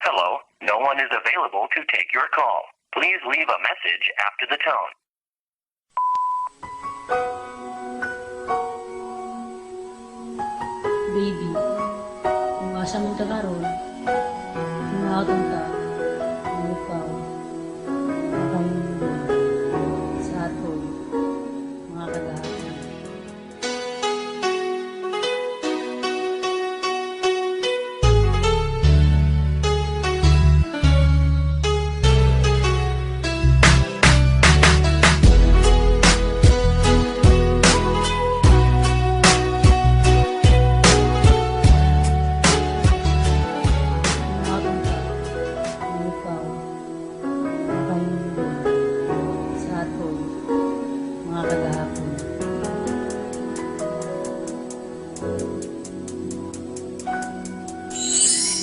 Hello, no one is available to take your call. Please leave a message after the tone. Baby, kung asa man ka karon, kung nakakang ka, kung ikaw, makamundo sa aton, mga kagahapon.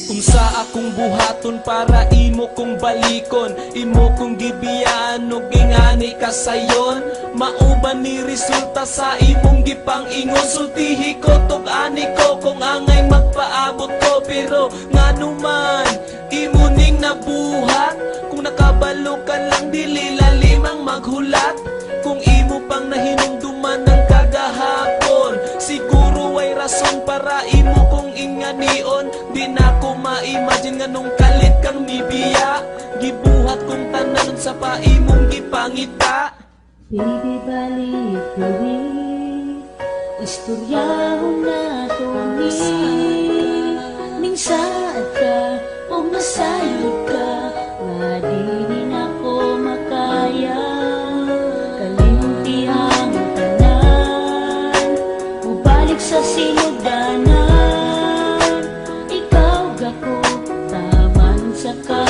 Kung sa akong buhaton para imo kong balikon, imo kong gibiyaan ug ingani kasayon, mauban ni resulta sa imong gipang-ingon. Sultihi ko tug-ani ko kung angay magpaabot ko, pero nganuman imo ning nabuhat. Kung nakabalo ka lang dili lalimang maghulat, kung imo pang nahinumduman ng kagahapon, siguro ay rason para imo kong inganion. Di na ko ma-imagine nga nung kalit kang nibiya, gibuhat kong tanan sa paimong gipangita. Baby, balik gawi, istoryahon na to ni ning saad ka o masayod ka, nga di rin ako makaya. Kalimti ang tanan, mubalik sa sinugdanan, ikaw gako taman sa ka.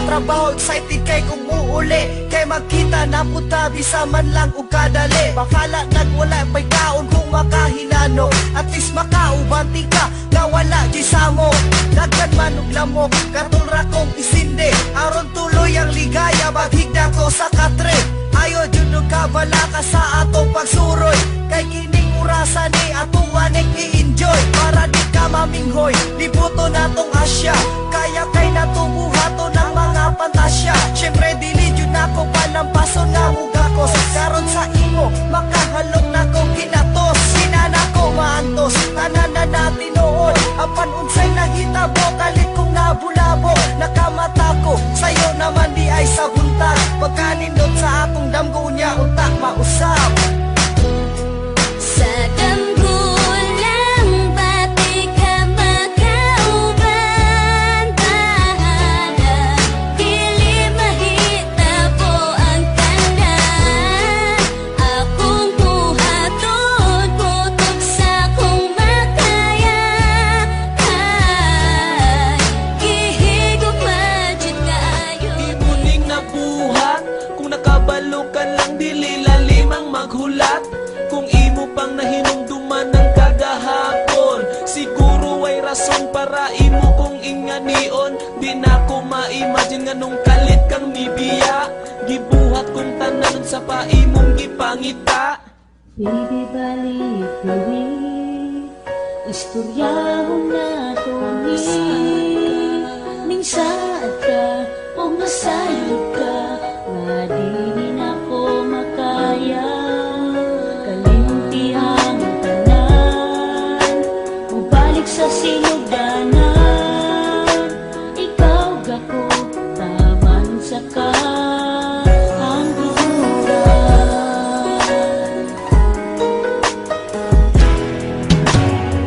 Trabaho, excited kay kung muuli, kay magkita na puta bisa man lang ug kadali. Bakala nagwala pa'y kaon kung makahinano, at least makaubanti ka nga wala gisamo. Dagkan man ug lamok katulra kong isinde, aron tuloy ang ligaya maghigda ko sa katre. Ayo jud ug kabala ka sa atong pagsuroy, kay kining orasan ni atong wanik i-enjoy. Para di ka maminghoy, libuto natong Asya, kaya kay natubuhato ng mga pantasya. Siyempre dili jud nako panampason nga mugakos, karon sa imo makahalok nako kinatos. Sinana ko maantos, tanan na natin noon, apan unsay nahitabo kalit kong nabulabo. Nakamata ko sayo naman di ay sa buntag, pagkanindot sa akong damgo niya untak mausap. Sa damgo lang pati ka makauban, bahala dili mahitabo ang tanan. Akong buhaton putok sa kung makaya, ay gihigop majud kaayo. Imo ning nabuhat, kung nakabalo ka lang dili lalimang maghulat, kung imo pang nahinumduman ng kagahapon, siguro ay rason para imo kong inganion. Di na ko ma-imagine nga nung kalit kang nibiya, gibuhat kong tanan sa paimong gipangita. Baby, balik gawi, istoryahon na to ni ning saad ka o masayod ka, nga di rin ako makaya. Kalimti ang tanan, mubalik sa sinugdanan, ikaw gako taman sa ka.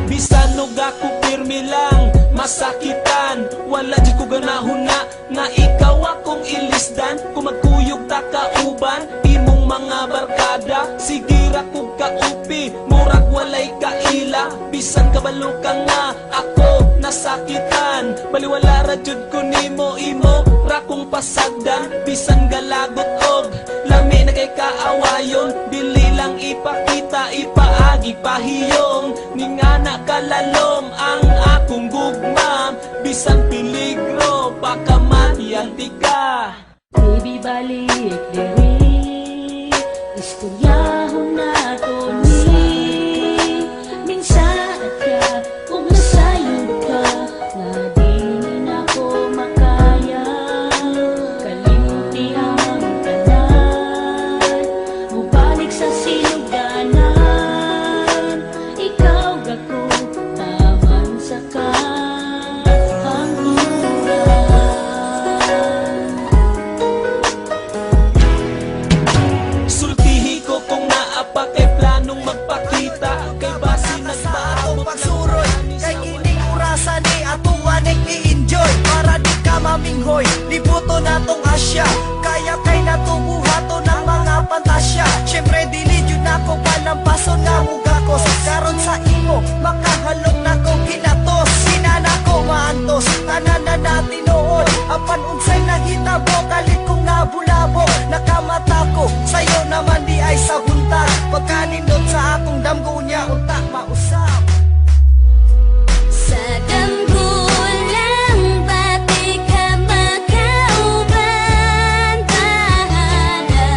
Bisan og ako pirmi lang masakitan, wala di ko ganahon na nga ikaw akong ilisdan. Kung magkuyog ta kauban imong mga barkada, sige ra kog kaupi murag walay kaila. Bisan kabalo ka nga ako nasakitan, baliwala ra jud ko nimo, imo ra kong pasagdan. Bisan galagot og lami kaawayon, dili lang ipakita, ipaagi pahiyong. Ningana kalalom ang akong gugma, bisan peligro, baka matiyanti ka. Baby, balik diri, istoryahon nato ni. Minsan ka, kung nasayod ka, nga di na ko makaya. Kalimuti ang tanan, mubalik sa sinuganan. Ikaw gako, taman sa kahangturan. Sultihi ko kung naapa kay planong magpakita, kay basi Sa atong nagpaabot pagsuroy, kay kining orasan ni atuwanek i-enjoy. Para di ka maminghoy, libuto natong Asya. Kaya kay natubuhato ng mga pantasya. Syempre dili jud nako palampason nga mugakos. Karon sa imo, makahalong nako kinatos. Sinana ko maantos, tanan na natin noon. Apan unsay nahitabo, kalit kong nabulabo. Nakamata ko, sayo naman di ay sa buntag. Pagkanindot sa akong damgo niya, unta mausap. Sa damgo lang pati ka makauban. Bahala,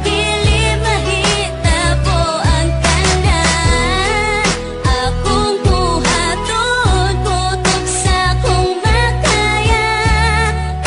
dili mahita po ang tanan. Akong buhaton, tutok sa kong makaya.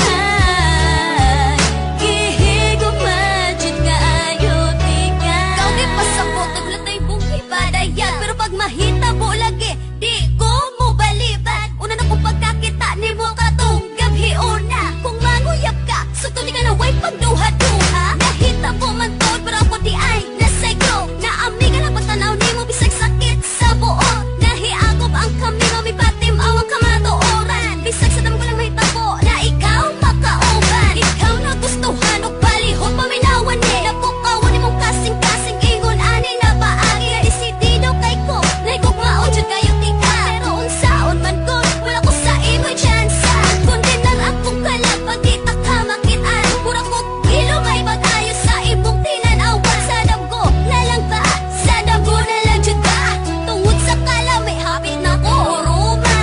Ay, gihigop majud kaayo tika. Ikaw di pasabot, naglatay bungki badayan. Pero pag mahitabo lagi, di ko mo baliban. Una na kong pagkakita ni mo katunggab hiuna. Kung manguyap ka, sugto di ka na way pagduha-duha. Nahitabo man to, pero ako di ay nasayro. Naami ka na pagtanaw ni mo, bisag sakit sa buo. Nahiagop ang kami, mamipatim awang kamatooran. Bisag sa dam ko lang mahitabo, na ikaw makauban. Ikaw na gustuhan, o palihog paminawan ni. Napukawan ni mong kasing-kasing ingon, ani na paagi. Desidido kay ko, naigog maudjud kayo tika. Pero unsaon man ko, wala ko sa imo'y tsansa. Kundi lang akong kalag, pagkita ka makitaan. Pura ko kilo may bag-ayos sa imong tinanawan. Sa damgo na lang ba? Sa damgo na lang jud ba? Tungod sa kala may habit na ko uruma.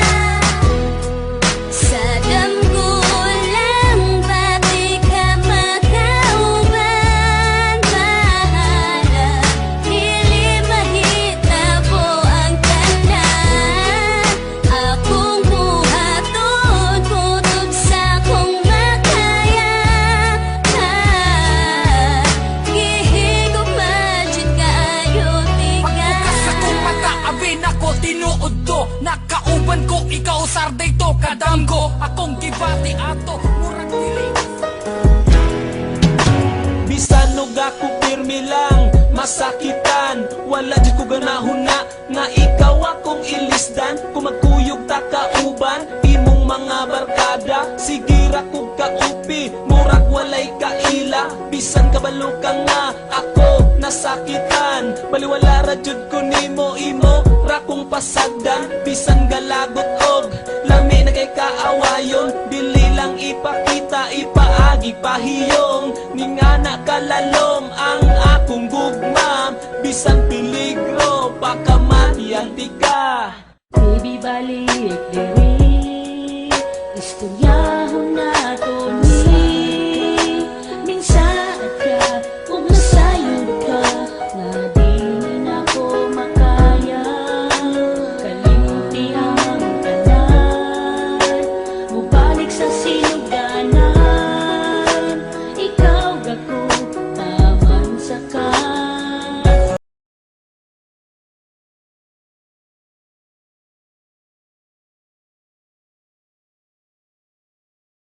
Sa damgo lang pati ka makauban. Bahala, dili mahita po ang tanan. Akong buhaton, tutok sa kong makaya. Ay, gihigop majud kaayo tika. Pagbukas akong mata, abin ako tinuod to. Nakauban ko, ikaw sarday to, kadamgo. Akong gibati ato, murag dili. Bisan og ako pirmi lang, masakitan. Wala di ko ganahon na, nga ikaw akong ilisdan. Kung magkuyog ta kauban, imong mga barkada. Sige ra kog kaupi, murag walay kaila. Bisan kabalo ka nga, ako nasakitan. Baliwala ra jud ko nimo, imo ra kong pasagdan. Bisan galagot og lami na kay kaawayon, dili lang ipakita, ipaagi pahiyong. Ningana kalalom ang akong gugma, bisan peligro, baka matiyanti ka. Baby, balik diri,